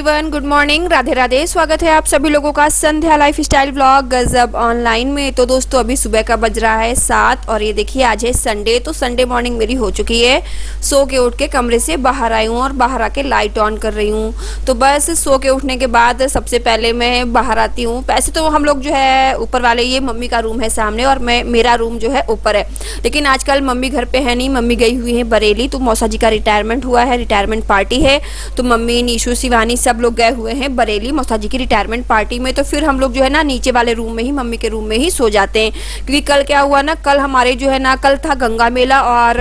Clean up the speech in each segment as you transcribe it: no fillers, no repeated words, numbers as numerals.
Everyone, good morning, Radhe Radhe. स्वागत है आप सभी लोगों का संध्या लाइफस्टाइल व्लॉग गजब ऑनलाइन में। तो दोस्तों अभी सुबह का बज रहा है 7 और ये देखिए आज है संडे। तो संडे मॉर्निंग मेरी हो चुकी है। सो के उठ के कमरे से बाहर आई हूँ और बाहर आके लाइट ऑन कर रही हूँ। तो बस सो के उठने के बाद सबसे पहले मैं बाहर आती हूँ। वैसे तो हम लोग जो है ऊपर वाले, ये मम्मी का रूम है सामने और मेरा रूम जो है ऊपर है, लेकिन आजकल मम्मी घर पे है नहीं। मम्मी गई हुई है बरेली। तो मौसा जी का रिटायरमेंट हुआ है, रिटायरमेंट पार्टी है। तो मम्मी, नीशू, शिवानी सब लोग गए हुए हैं बरेली मौसा जी की रिटायरमेंट पार्टी में। तो फिर हम लोग जो है ना नीचे वाले रूम में ही, मम्मी के रूम में ही सो जाते हैं। क्योंकि कल क्या हुआ ना, कल हमारे जो है ना, कल था गंगा मेला और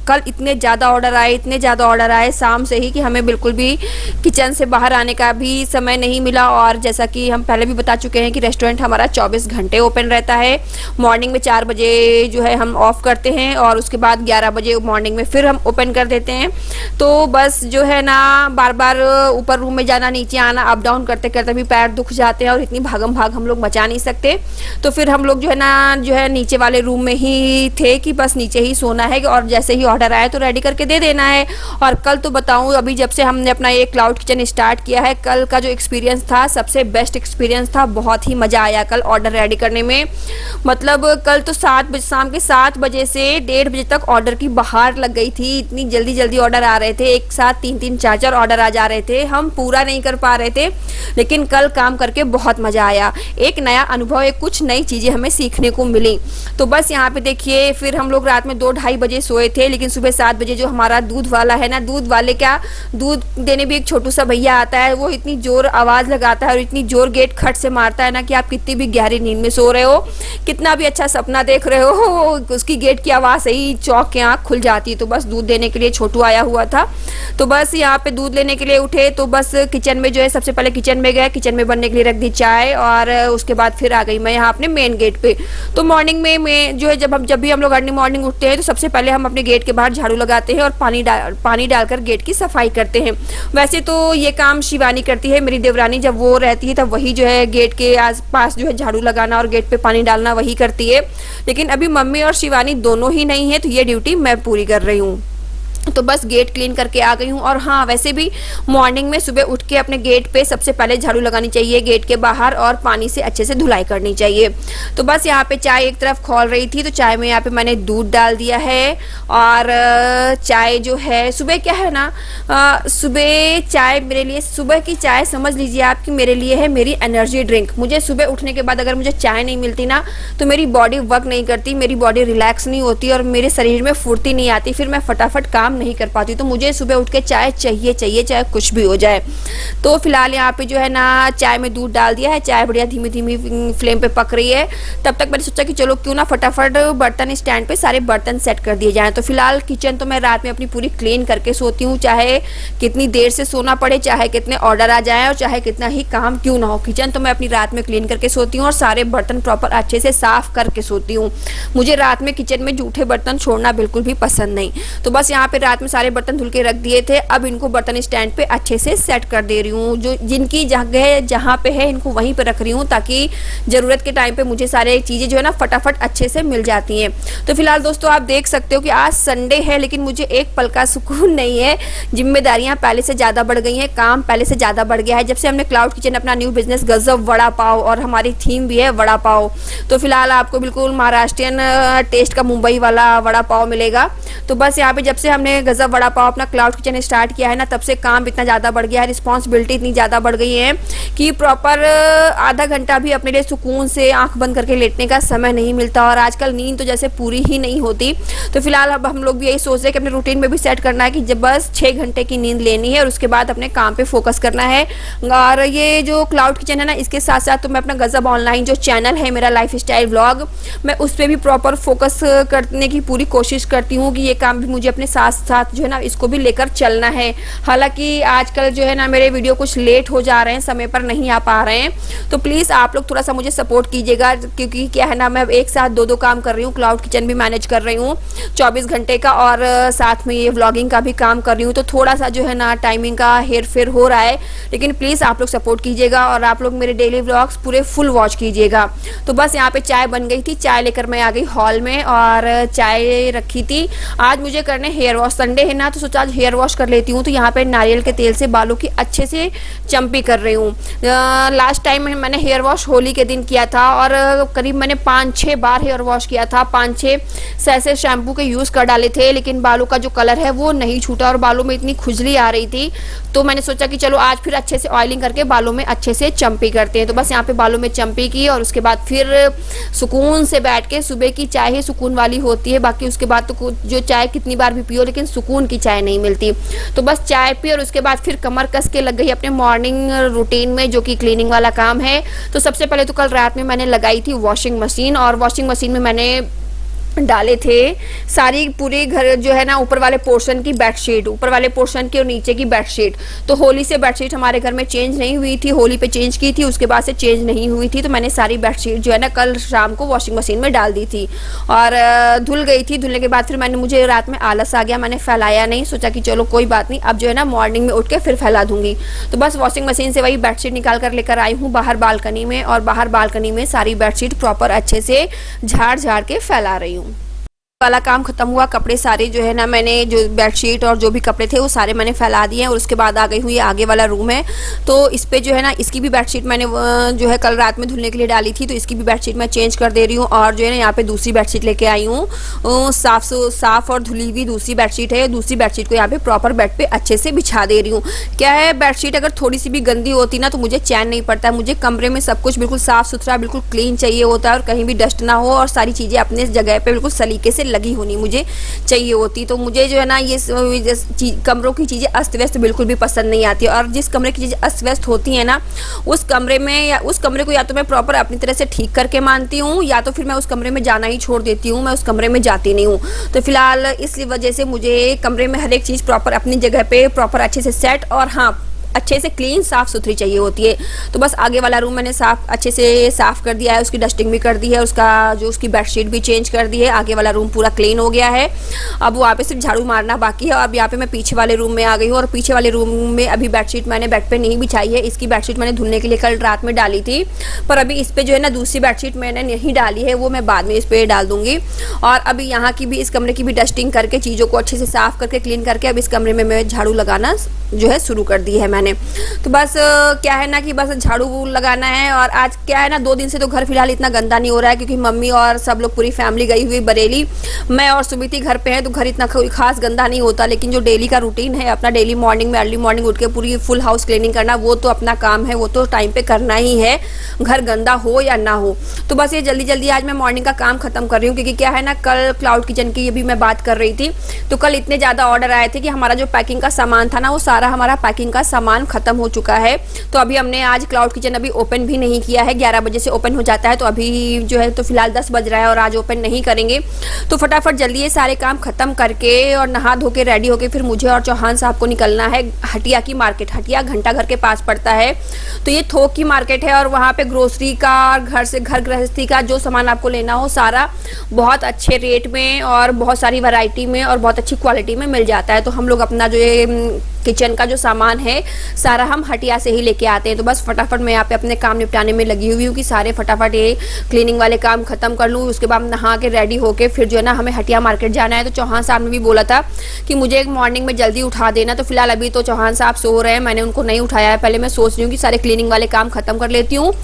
कल इतने ज़्यादा ऑर्डर आए शाम से ही कि हमें बिल्कुल भी किचन से बाहर आने का भी समय नहीं मिला। और जैसा कि हम पहले भी बता चुके हैं कि रेस्टोरेंट हमारा 24 घंटे ओपन रहता है। मॉर्निंग में 4 बजे जो है हम ऑफ करते हैं और उसके बाद 11 बजे मॉर्निंग में फिर हम ओपन कर देते हैं। तो बस जो है ना, बार बार ऊपर रूम में जाना, नीचे आना, अप डाउन करते करते भी पैर दुख जाते हैं और इतनी भागम भाग हम लोग मचा नहीं सकते। तो फिर हम लोग जो है ना, जो है नीचे वाले रूम में ही थे कि बस नीचे ही सोना है और जैसे ही ऑर्डर आया तो रेडी करके दे देना है। और कल तो बताऊं, अभी जब से हमने अपना ये क्लाउड किचन स्टार्ट किया है, कल का जो एक्सपीरियंस था सबसे बेस्ट एक्सपीरियंस था। बहुत ही मज़ा आया कल ऑर्डर रेडी करने में। मतलब कल तो शाम के 7 बजे से 1:30 बजे तक ऑर्डर की बहार लग गई थी। इतनी जल्दी जल्दी ऑर्डर आ रहे थे, एक साथ 3-3 4-4 ऑर्डर आ जा रहे थे। हम पूरा नहीं कर पा रहे थे, लेकिन कल काम करके बहुत मज़ा आया। एक नया अनुभव, एक कुछ नई चीज़ें हमें सीखने को मिली। तो बस यहाँ पे देखिए, फिर हम लोग रात में 2-2:30 बजे सोए थे, लेकिन सुबह 7 बजे जो हमारा दूध वाला है ना, दूध वाले क्या, दूध देने भी एक छोटू सा भैया आता है। वो इतनी जोर आवाज़ लगाता है और इतनी जोर गेट खट से मारता है ना कि आप कितनी भी गहरी नींद में सो रहे हो, कितना भी अच्छा सपना देख रहे हो, उसकी गेट की आवाज़ से ही चौंक के आँख खुल जाती है। तो बस दूध देने के लिए छोटू आया हुआ था। तो बस यहाँ पे दूध लेने के लिए उठे तो बस किचन में जो है, सबसे पहले किचन में गए, किचन में बनने के लिए रख दी चाय और उसके बाद फिर आ गई मैं यहाँ अपने मेन गेट पे। तो मॉर्निंग में मैं जो है, जब भी हम लोग अर्ली मॉर्निंग उठते हैं तो सबसे पहले हम अपने गेट के बाहर झाड़ू लगाते हैं और पानी डालकर गेट की सफाई करते हैं। वैसे तो ये काम शिवानी करती है, मेरी देवरानी, जब वो रहती है तब वही जो है गेट के आसपास जो है झाड़ू लगाना और गेट पे पानी डालना वही करती है। लेकिन अभी मम्मी और शिवानी दोनों ही नहीं है, तो ये ड्यूटी मैं पूरी कर रही हूँ। तो बस गेट क्लीन करके आ गई हूँ। और हाँ, वैसे भी मॉर्निंग में सुबह उठ के अपने गेट पे सबसे पहले झाड़ू लगानी चाहिए गेट के बाहर और पानी से अच्छे से धुलाई करनी चाहिए। तो बस यहाँ पे चाय एक तरफ खौल रही थी, तो चाय में यहाँ पे मैंने दूध डाल दिया है। और चाय जो है सुबह क्या है ना, सुबह चाय मेरे लिए, सुबह की चाय समझ लीजिए आप कि मेरे लिए है मेरी एनर्जी ड्रिंक। मुझे सुबह उठने के बाद अगर मुझे चाय नहीं मिलती ना, तो मेरी बॉडी वर्क नहीं करती, मेरी बॉडी रिलैक्स नहीं होती और मेरे शरीर में फुर्ती नहीं आती, फिर मैं फटाफट काम नहीं कर पाती। तो मुझे सुबह उठ के चाय चाहिए, चाहे कुछ भी हो जाए। तो फिलहाल यहाँ पे जो है ना, चाय में दूध डाल दिया है, चाय बढ़िया धीमी धीमी फ्लेम पे पक रही है। तब तक मैंने सोचा कि चलो क्यों ना फटाफट बर्तन स्टैंड पे सारे बर्तन सेट कर दिए जाएं। तो फिलहाल किचन तो मैं रात में अपनी पूरी क्लीन करके सोती हूँ, चाहे कितनी देर से सोना पड़े, चाहे कितने ऑर्डर आ जाए और चाहे कितना ही काम क्यों ना हो, किचन तो मैं अपनी रात में क्लीन करके सोती हूँ और सारे बर्तन प्रॉपर अच्छे से साफ करके सोती हूँ। मुझे रात में किचन में जूठे बर्तन छोड़ना बिल्कुल भी पसंद नहीं। तो बस यहाँ पे रात में सारे बर्तन धुल के रख दिए थे। अब इनको बर्तन स्टैंड पे अच्छे से सेट कर दे रही हूँ। जो जिनकी जगह जहाँ पे है इनको वहीं पे रख रही हूँ, ताकि ज़रूरत के टाइम पे मुझे सारे चीज़ें जो है ना फटाफट अच्छे से मिल जाती हैं। तो फिलहाल दोस्तों आप देख सकते हो कि आज संडे है, लेकिन मुझे एक पल का सुकून नहीं है। जिम्मेदारियाँ पहले से ज़्यादा बढ़ गई हैं, काम पहले से ज़्यादा बढ़ गया है। जब से हमने क्लाउड किचन अपना न्यू बिजनेस गजब वड़ा पाव, और हमारी थीम भी है वड़ा पाव, तो फिलहाल आपको बिल्कुल महाराष्ट्रियन टेस्ट का मुंबई वाला वड़ा पाव मिलेगा। तो बस यहाँ पे जब से हमने गजब वड़ा पाव अपना क्लाउड किचन स्टार्ट किया है ना, तब से काम इतना ज़्यादा बढ़ गया है, रिस्पॉन्सिबिलिटी इतनी ज़्यादा बढ़ गई है कि प्रॉपर आधा घंटा भी अपने लिए सुकून से आंख बंद करके लेटने का समय नहीं मिलता। और आजकल नींद तो जैसे पूरी ही नहीं होती। तो फिलहाल अब हम लोग भी यही सोच रहे हैं कि अपने रूटीन में भी सेट करना है कि जब बस 6 घंटे की नींद लेनी है और उसके बाद अपने काम पे फोकस करना है। और ये जो क्लाउड किचन है ना, इसके साथ साथ तो मैं अपना गजब ऑनलाइन जो चैनल है मेरा लाइफ स्टाइल व्लॉग, मैं उस पर भी प्रॉपर फोकस करने की पूरी कोशिश करती हूँ कि ये काम भी मुझे अपने साथ साथ जो है ना इसको भी लेकर चलना है। हालांकि आजकल जो है ना मेरे वीडियो कुछ लेट हो जा रहे हैं, समय पर नहीं आ पा रहे हैं। तो प्लीज़ आप लोग थोड़ा सा मुझे सपोर्ट कीजिएगा, क्योंकि क्या है ना, मैं एक साथ 2 काम कर रही हूँ। क्लाउड किचन भी मैनेज कर रही हूँ 24 घंटे का और साथ में ये व्लॉगिंग का भी काम कर रही हूँ। तो थोड़ा सा जो है ना टाइमिंग का हेर फेर हो रहा है, लेकिन प्लीज़ आप लोग सपोर्ट कीजिएगा और आप लोग मेरे डेली व्लॉग्स पूरे फुल वॉच कीजिएगा। तो बस यहाँ पे चाय बन गई थी, चाय लेकर मैं आ गई हॉल में और चाय रखी थी। आज मुझे करने हेयर वॉश संडे है ना, तो सोचा आज हेयर वॉश कर लेती हूँ। तो यहाँ पे नारियल के तेल से बालों की अच्छे से चंपी कर रही हूँ। लास्ट टाइम मैंने हेयर वॉश होली के दिन किया था और करीब मैंने 5-6 बार हेयर वॉश किया था, 5-6 सैसे शैम्पू के यूज़ कर डाले थे, लेकिन बालों का जो कलर है वो नहीं छूटा और बालों में इतनी खुजली आ रही थी। तो मैंने सोचा कि चलो आज फिर अच्छे से ऑयलिंग करके बालों में अच्छे से चंपी करते हैं। तो बस यहाँ पे बालों में चंपी की और उसके बाद फिर सुकून से बैठ के, सुबह की चाय ही सुकून वाली होती है, बाकी उसके बाद तो जो चाय कितनी बार भी पियो लेकिन सुकून की चाय नहीं मिलती। तो बस चाय पी और उसके बाद फिर कमर कस के लग गई अपने मॉर्निंग रूटीन में, जो कि क्लीनिंग वाला काम है। तो सबसे पहले तो कल रात में मैंने लगाई थी वॉशिंग मशीन, और वॉशिंग मशीन में मैंने डाले थे सारी पूरे घर जो है ना, ऊपर वाले पोर्शन की बेडशीट, ऊपर वाले पोर्शन की और नीचे की बेडशीट। तो होली से बेडशीट हमारे घर में चेंज नहीं हुई थी, होली पे चेंज की थी, उसके बाद से चेंज नहीं हुई थी। तो मैंने सारी बेडशीट जो है ना कल शाम को वॉशिंग मशीन में डाल दी थी और धुल गई थी। धुलने के बाद फिर मुझे रात में आलस आ गया, मैंने फैलाया नहीं, सोचा कि चलो कोई बात नहीं, अब जो है ना मॉर्निंग में उठ के फिर फैला दूंगी। तो बस वॉशिंग मशीन से वही बेडशीट निकाल कर लेकर आई हूँ बाहर बालकनी में, और बाहर बालकनी में सारी बेडशीट प्रॉपर अच्छे से झाड़ के फैला रही हूँ। वाला काम खत्म हुआ, कपड़े सारे जो है ना, मैंने जो बेडशीट और जो भी कपड़े थे वो सारे मैंने फैला दिए हैं। और उसके बाद आ गई हूँ, ये आगे वाला रूम है, तो इस पे जो है ना, इसकी भी बेडशीट मैंने जो है कल रात में धुलने के लिए डाली थी, तो इसकी भी बेडशीट मैं चेंज कर दे रही हूँ। और जो है ना यहाँ पे दूसरी बेडशीट लेके आई हूँ, साफ और धुली हुई दूसरी बेडशीट है। दूसरी बेडशीट को यहाँ पे प्रॉपर बेड पे अच्छे से बिछा दे रही हूँ। क्या है, बेडशीट अगर थोड़ी सी भी गंदी होती ना तो मुझे चैन नहीं पड़ता है। मुझे कमरे में सब कुछ बिल्कुल साफ सुथरा, बिल्कुल क्लीन चाहिए होता है, और कहीं भी डस्ट ना हो, और सारी चीज़ें अपने जगह पे बिल्कुल सलीके से लगी होनी मुझे चाहिए होती। तो मुझे जो है ना ये कमरों की चीज़ें अस्त व्यस्त बिल्कुल भी पसंद नहीं आती। और जिस कमरे की चीज़ें अस्त व्यस्त होती हैं ना, उस कमरे में या उस कमरे को या तो मैं प्रॉपर अपनी तरह से ठीक करके मानती हूँ, या तो फिर मैं उस कमरे में जाना ही छोड़ देती हूँ, मैं उस कमरे में जाती नहीं हूँ। तो फिलहाल इस वजह से मुझे कमरे में हर एक चीज़ प्रॉपर अपनी जगह पे प्रॉपर अच्छे से सेट और हाँ अच्छे से क्लीन साफ़ सुथरी चाहिए होती है। तो बस आगे वाला रूम मैंने अच्छे से साफ़ कर दिया है, उसकी डस्टिंग भी कर दी है, उसकी बेडशीट भी चेंज कर दी है। आगे वाला रूम पूरा क्लीन हो गया है, अब वहाँ पे सिर्फ झाड़ू मारना बाकी है। और अब यहाँ पे मैं पीछे वाले रूम में आ गई हूँ, और पीछे वाले रूम में अभी बेडशीट मैंने बेड पे नहीं बिछाई है। इसकी बेडशीट मैंने धुलने के लिए कल रात में डाली थी, पर अभी इस पर जो है ना दूसरी बेडशीट मैंने नहीं डाली है, वो मैं बाद में इस पर डाल दूँगी। और अभी यहाँ की भी, इस कमरे की भी डस्टिंग करके, चीज़ों को अच्छे से साफ़ करके क्लीन करके अब इस कमरे में मैं झाड़ू लगाना जो है शुरू कर दी है मैंने। तो बस क्या है ना कि बस झाड़ू लगाना है। और आज क्या है ना, 2 दिन से तो घर फिलहाल इतना गंदा नहीं हो रहा है, क्योंकि मम्मी और सब लोग पूरी फैमिली गई हुई बरेली, मैं और सुमिति घर पे हैं, तो घर इतना कोई खास गंदा नहीं होता। लेकिन जो डेली का रूटीन है अपना, डेली मॉर्निंग में अर्ली मॉर्निंग उठ के पूरी फुल हाउस क्लीनिंग करना, वो तो अपना काम है, वो तो टाइम पे करना ही है, घर गंदा हो या ना हो। तो बस ये जल्दी जल्दी आज मैं मॉर्निंग का काम खत्म कर रही हूँ, क्योंकि क्या है ना, कल क्लाउड किचन की अभी मैं बात कर रही थी, तो कल इतने ज़्यादा ऑर्डर आए थे कि हमारा जो पैकिंग का सामान था ना, वो सारा हमारा पैकिंग का सामान खत्म हो चुका है। तो अभी हमने आज क्लाउड किचन अभी ओपन भी नहीं किया है, 11 बजे से ओपन हो जाता है, तो अभी जो है तो फिलहाल 10 बज रहा है और आज ओपन नहीं करेंगे। तो फटाफट जल्दी ये सारे काम खत्म करके और नहा धो के रेडी होके फिर मुझे और चौहान साहब को निकलना है हटिया की मार्केट। हटिया घंटा घर के पास पड़ता है, तो ये थोक की मार्केट है, और वहाँ पे ग्रोसरी का, घर से घर गृहस्थी का जो सामान आपको लेना हो सारा बहुत अच्छे रेट में और बहुत सारी वैरायटी में और बहुत अच्छी क्वालिटी में मिल जाता है। तो हम लोग अपना जो ये किचन का जो सामान है सारा हम हटिया से ही लेके आते हैं। तो बस फटाफट मैं यहाँ पे अपने काम निपटाने में लगी हुई हूँ कि सारे फटाफट ये क्लीनिंग वाले काम खत्म कर लूँ। उसके बाद नहा के रेडी होके फिर जो है ना हमें हटिया मार्केट जाना है। तो चौहान साहब ने भी बोला था कि मुझे एक मॉर्निंग में जल्दी उठा देना, तो फिलहाल अभी तो चौहान साहब सो रहे हैं, मैंने उनको नहीं उठाया है। पहले मैं सोच रही हूँ कि सारे क्लीनिंग वाले काम खत्म कर लेती हूँ,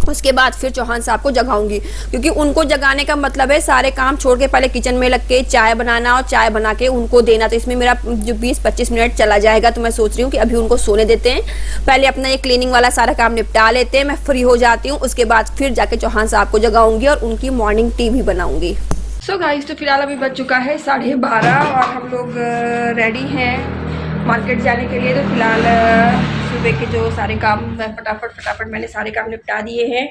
उसके बाद फिर चौहान साहब को जगाऊंगी, क्योंकि उनको जगाने का मतलब है सारे काम छोड़ के पहले किचन में लग के चाय बनाना और चाय बना के उनको देना। तो इसमें मेरा जो 20-25 मिनट चला जाएगा। तो मैं सोच रही हूँ कि अभी उनको सोने देते हैं, पहले अपना ये क्लीनिंग वाला सारा काम निपटा लेते हैं, मैं फ्री हो जाती हूँ, उसके बाद फिर जाके चौहान साहब को जगाऊंगी और उनकी मॉर्निंग टी भी बनाऊंगी। सो गाइस, तो फिलहाल अभी बज चुका है 12:30 और हम लोग रेडी हैं मार्केट जाने के लिए। तो फिलहाल सुबह के जो सारे काम फटाफट मैंने सारे काम निपटा दिए हैं।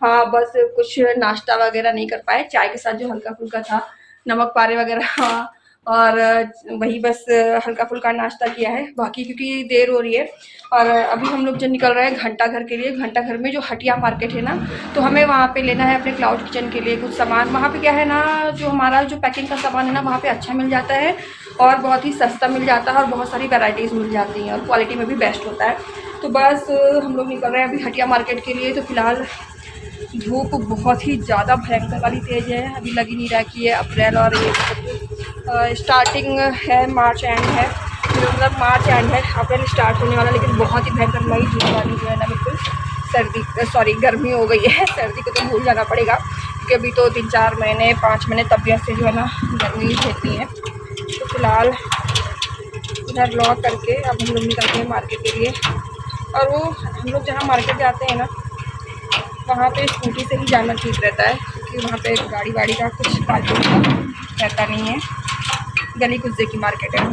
हाँ, बस कुछ नाश्ता वगैरह नहीं कर पाए, चाय के साथ जो हल्का फुल्का था, नमक पारे वगैरह और वही बस हल्का फुल्का नाश्ता किया है। बाकी क्योंकि देर हो रही है और अभी हम लोग जो निकल रहे हैं घंटा घर के लिए। घंटा घर में जो हटिया मार्केट है ना, तो हमें वहाँ पे लेना है अपने क्लाउड किचन के लिए कुछ सामान। वहाँ पे क्या है ना, जो हमारा जो पैकिंग का सामान है ना, वहाँ पे अच्छा मिल जाता है और बहुत ही सस्ता मिल जाता है और बहुत सारी वैराइटीज़ मिल जाती हैं और क्वालिटी में भी बेस्ट होता है। तो बस हम लोग निकल रहे हैं अभी हटिया मार्केट के लिए। तो फिलहाल धूप बहुत ही ज़्यादा भयंकर वाली तेज़ है, अभी लग ही नहीं रहा कि ये अप्रैल और ये स्टार्टिंग है, मार्च एंड है, मतलब मार्च एंड है, अप्रैल स्टार्ट होने वाला, लेकिन बहुत ही भयंकर मई जून वाली जो है ना बिल्कुल सर्दी गर्मी हो गई है। सर्दी को तो भूल जाना पड़ेगा, क्योंकि अभी तो 3-4 महीने 5 महीने तबियत से जो है ना गर्मी झेलनी है। तो फिलहाल इधर लॉक करके अब हम लोग निकलते हैं मार्केट के लिए। और वो हम लोग जहाँ मार्केट जाते हैं ना, वहाँ पे स्कूटी से ही जाना ठीक रहता है, क्योंकि वहाँ पे गाड़ी वाड़ी का कुछ पार्किंग का रहता नहीं है। गली कुछ की मार्केट है।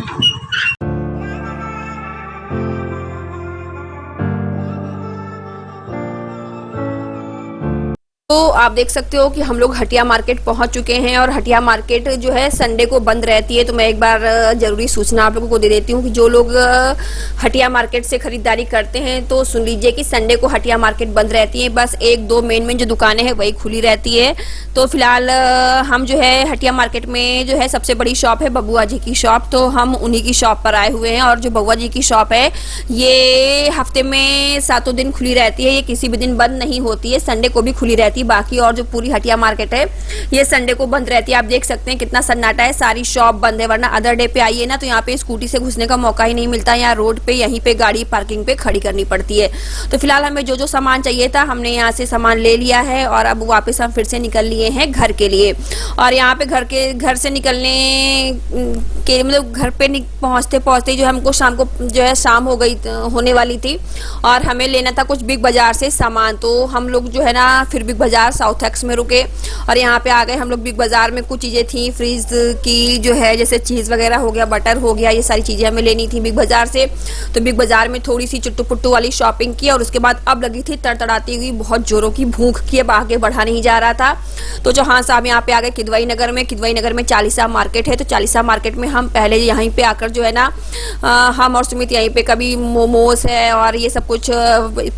तो आप देख सकते हो कि हम लोग हटिया मार्केट पहुंच चुके हैं, और हटिया मार्केट जो है संडे को बंद रहती है। तो मैं एक बार जरूरी सूचना आप लोगों को दे देती हूँ कि जो लोग हटिया मार्केट से खरीदारी करते हैं तो सुन लीजिए कि संडे को हटिया मार्केट बंद रहती है। बस 1-2 मेन जो दुकानें हैं वही खुली रहती है। तो फिलहाल हम जो है हटिया मार्केट में जो है सबसे बड़ी शॉप है बबुआ जी की शॉप, तो हम उन्हीं की शॉप पर आए हुए हैं। और जो बबुआ जी की शॉप है ये हफ्ते में 7 दिन खुली रहती है, ये किसी भी दिन बंद नहीं होती है, संडे को भी खुली रहती है। बाकी और जो पूरी हटिया मार्केट है ये संडे को बंद रहती है। आप देख सकते हैं कितना सन्नाटा है, सारी शॉप बंद है। वरना अदर डे पे आइए ना तो यहाँ पे स्कूटी से घुसने का मौका ही नहीं मिलता, यहाँ रोड पे यहीं पे गाड़ी पार्किंग पे खड़ी करनी पड़ती है। तो फिलहाल हमें जो सामान चाहिए था हमने यहाँ से सामान ले लिया है, और अब वापस हम फिर से निकल लिए हैं घर के लिए। और यहाँ पे घर से निकलने के मतलब घर पे पहुंचते पहुंचते जो हमको शाम को जो है शाम हो गई होने वाली थी, और हमें लेना था कुछ बिग बाजार से सामान। तो हम लोग जो है ना फिर बिग बाजार साउथ एक्स में रुके, और यहाँ पे आ गए हम लोग। बिग बाजार में कुछ चीजें थी फ्रीज की जो है, जैसे चीज वगैरह हो गया, बटर हो गया, ये सारी चीजें हमें लेनी थी बिग बाजार से। तो बिग बाजार में थोड़ी सी चुट्टू पुट्टू वाली शॉपिंग की, और उसके बाद अब लगी थी तड़तड़ाती हुई बहुत जोरों की भूख की, अब आगे बढ़ा नहीं जा रहा था। तो जो हाँ साहब यहाँ पे आ गए किदवई नगर में। किदवई नगर में चालीसा मार्केट है, तो चालीसा मार्केट में हम पहले यहीं पे आकर जो है ना हम और सुमित यहीं पे कभी मोमोज है और ये सब कुछ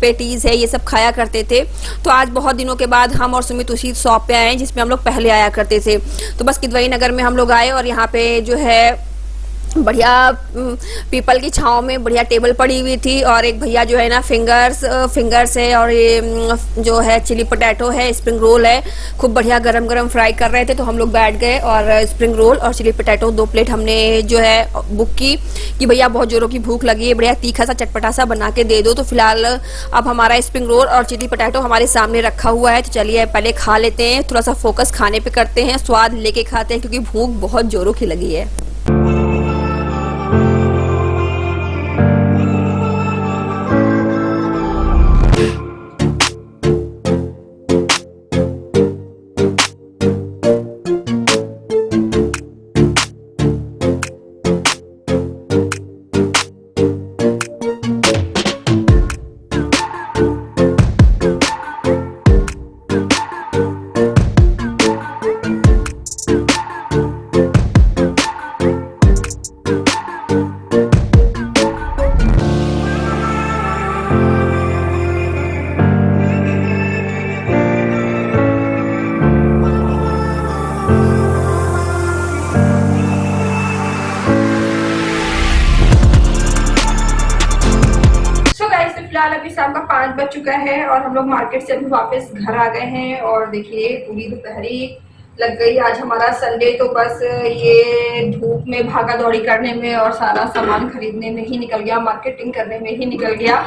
पेटीज है ये सब खाया करते थे। तो आज बहुत दिनों के बाद हम और सुमित उसी शॉप पे आए हैं जिसमें हम लोग पहले आया करते थे। तो बस किदवई नगर में हम लोग आए, और यहाँ पे जो है बढ़िया पीपल की छांव में बढ़िया टेबल पड़ी हुई थी, और एक भैया जो है ना फिंगर्स है, और ये जो है चिली पोटैटो है, स्प्रिंग रोल है, खूब बढ़िया गरम गरम फ्राई कर रहे थे। तो हम लोग बैठ गए और स्प्रिंग रोल और चिली पोटैटो 2 प्लेट हमने जो है बुक की कि भैया बहुत जोरों की भूख लगी है, बढ़िया तीखा सा चटपटा सा बना के दे दो। तो फिलहाल अब हमारा स्प्रिंग रोल और चिली पोटैटो हमारे सामने रखा हुआ है। तो चलिए पहले खा लेते हैं, थोड़ा सा फोकस खाने पे करते हैं, स्वाद लेके खाते हैं, क्योंकि भूख बहुत जोरों की लगी है। फिलहाल अभी शाम का 5 बज चुका है, और हम लोग मार्केट से अभी वापस घर आ गए हैं। और देखिए पूरी दोपहरी लग गई। आज हमारा संडे तो बस ये धूप में भागा दौड़ी करने में और सारा सामान खरीदने में ही निकल गया, मार्केटिंग करने में ही निकल गया।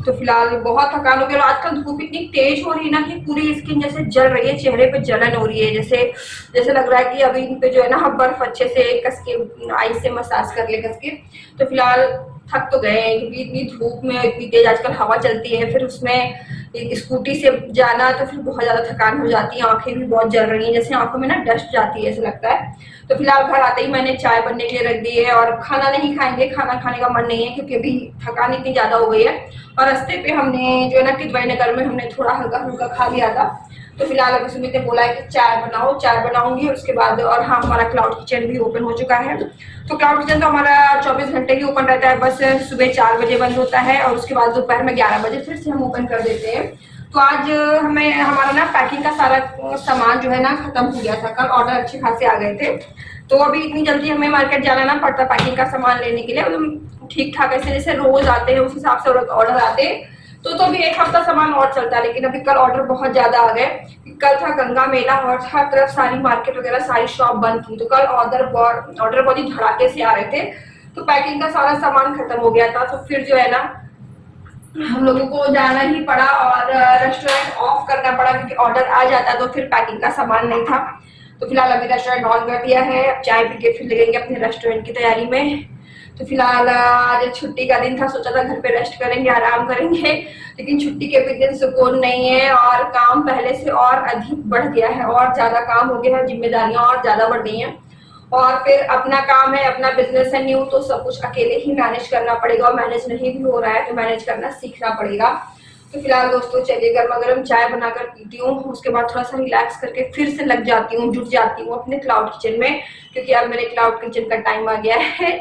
तो फिलहाल बहुत थकान हो गया। और आजकल धूप इतनी तेज हो रही है ना कि पूरी स्किन जैसे जल रही है, चेहरे पे जलन हो रही है, जैसे लग रहा है कि अभी इन पे जो है ना बर्फ अच्छे से कस के आइस से मसाज कर ले कस के। तो फिलहाल थक तो गए हैं, क्योंकि इतनी धूप में इतनी तेज आजकल हवा चलती है, फिर उसमें स्कूटी से जाना तो फिर बहुत ज्यादा थकान हो जाती है, आंखें भी बहुत जल रही हैं, जैसे आंखों में ना डस्ट जाती है ऐसा लगता है। तो फिलहाल घर आते ही मैंने चाय बनने के लिए रख दी है, और खाना नहीं खाएंगे, खाना खाने का मन नहीं है क्योंकि अभी थकान इतनी ज्यादा हो गई है। और रास्ते पे हमने जो है ना किदवई नगर में हमने थोड़ा हल्का फुल्का खा लिया था। तो फिलहाल अभी सुमित ने बोला है कि चाय बनाओ, चाय बनाऊंगी उसके बाद। और हाँ, हमारा क्लाउड किचन भी ओपन हो चुका है। तो क्लाउड किचन तो हमारा 24 घंटे ही ओपन रहता है, बस सुबह 4 बजे बंद होता है, और उसके बाद दोपहर में 11 बजे फिर से हम ओपन कर देते हैं। तो आज हमारा ना पैकिंग का सारा सामान जो है ना खत्म हो गया था, कल ऑर्डर अच्छे खासे आ गए थे। तो अभी इतनी जल्दी हमें मार्केट जाना ना पड़ता पैकिंग का सामान लेने के लिए, ठीक ठाक ऐसे जैसे रोज आते हैं उस हिसाब से ऑर्डर आते हैं। तो अभी एक हफ्ता सामान और चलता है, लेकिन अभी कल ऑर्डर बहुत ज्यादा आ गए। कल था गंगा मेला और हर तरफ सारी मार्केट वगैरह सारी शॉप बंद थी, तो कल ऑर्डर बहुत ही धड़ाके से आ रहे थे। तो पैकिंग का सारा सामान खत्म हो गया था, तो फिर जो है ना हम लोगों को जाना ही पड़ा और रेस्टोरेंट ऑफ करना पड़ा, क्योंकि ऑर्डर आ जाता तो फिर पैकिंग का सामान नहीं था। तो फिलहाल अभी रेस्टोरेंट ऑन कर दिया है, अब चाय पी के फिर लगेंगे अपने रेस्टोरेंट की तैयारी में। तो फिलहाल आज छुट्टी का दिन था, सोचा था घर पे रेस्ट करेंगे, आराम करेंगे, लेकिन छुट्टी के भी दिन सुकून नहीं है और काम पहले से और अधिक बढ़ गया है, और ज्यादा काम हो गया है, जिम्मेदारियां और ज्यादा बढ़ गई हैं। और फिर अपना काम है, अपना बिजनेस है न्यू, तो सब कुछ अकेले ही मैनेज करना पड़ेगा, और मैनेज नहीं भी हो रहा है तो मैनेज करना सीखना पड़ेगा। तो फिलहाल दोस्तों चलिए गर्मा गर्म चाय बनाकर पीती हूँ, उसके बाद थोड़ा सा रिलैक्स करके फिर से लग जाती हूँ, जुट जाती हूँ अपने क्लाउड किचन में, क्योंकि अब मेरे क्लाउड किचन का टाइम आ गया है।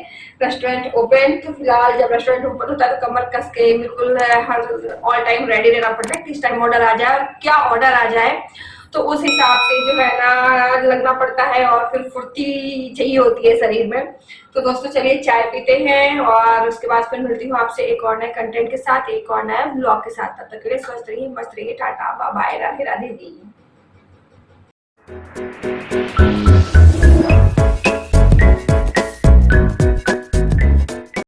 रेस्टोरेंट ओपन, तो फिलहाल जब रेस्टोरेंट ओपन होता है तो कमर कस के बिल्कुल हर ऑल टाइम रेडी रहना पड़ता है, किस टाइम ऑर्डर आ जाए और क्या ऑर्डर आ जाए, तो उस हिसाब से जो है ना लगना पड़ता है, और फिर फुर्ती चाहिए होती है शरीर में। तो दोस्तों चलिए चाय पीते हैं और उसके बाद फिर मिलती हूँ आपसे एक और नए कंटेंट के साथ, एक और नए ब्लॉग के साथ। तब तक के लिए स्वस्थ रहिए, मस्त रहिए, tata bye bye, Radhe Radhe जी।